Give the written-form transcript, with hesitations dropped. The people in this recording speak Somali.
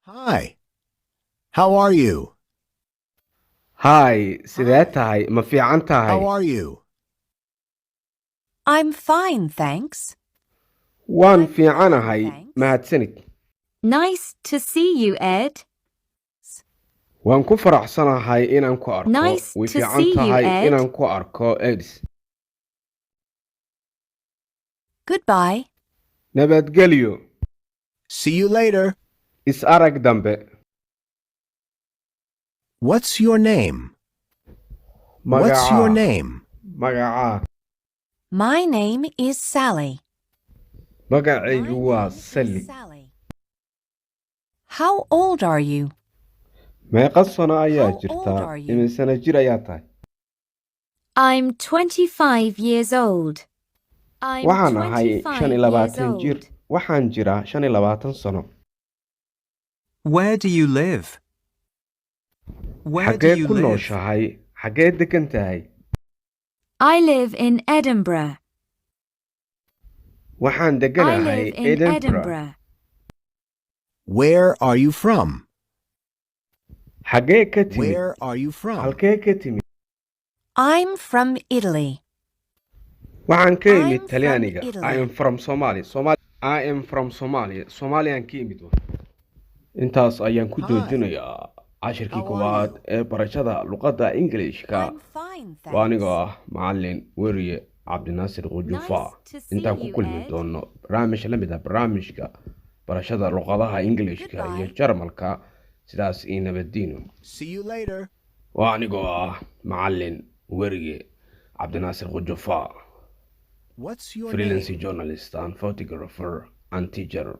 Hi, how are you? Hi, sidee Hi, tahay? Ma fiican how tahay? are you? I'm fine, thanks. Waan I'm fine, fiicanahay, thanks. mahadsanid. Nice to see you, Ed. Waan ku faraxsanahay inaan ku arko. Nice Way to fiican see you, tahay Ed. inaan ku arko Edis. Goodbye. Nabadgelyo. See you later. Is arag dambe. What's your name? What's your Magacaa. name? Magacaa. My name is Sally. Magacaygu waa is Sally. Sally. How old are you? Meeqa sano ayaa How old jirtaa? are you? Imisana jir ayaa tahay? I'm 25 years old. I'm Waxaan ahay 25 years 25 jir. old. Waxaan jiraa 25 sano. Where do you live? Where do Xagee you ku live? nooshahay? Xagee degan tahay? I live in Edinburgh. Waxaan I deganahay live in Edinburgh. Edinburgh. Where are you from? Xagee ka timid? Where are you from? Halkee ka timid? I'm from Italy. Waxaan ka I'm imid from Talyaaniga. Italy. I am from Somalia. I am from Somalia. Somalian ka imid. Intaas ayaan ku Hi, joojinayaa cashirkii how are koowaad you? ee barashada luqadda Ingiriiska. I'm fine, thanks. Waa anigoo ah macallin weriye Cabdinaasir Qujufa. Nice to see Intaan ku you, kulmi Ed. doono barnaamij la mid ah barnaamijka barashada luqadaha Ingiriiska iyo Goodbye. Jarmalka. Sidaas ii nabadiino. See you later. Waa anigoo ah macallin weriye Cabdinaasir Qujufa. What's your Freelance name? journalist and photographer and teacher.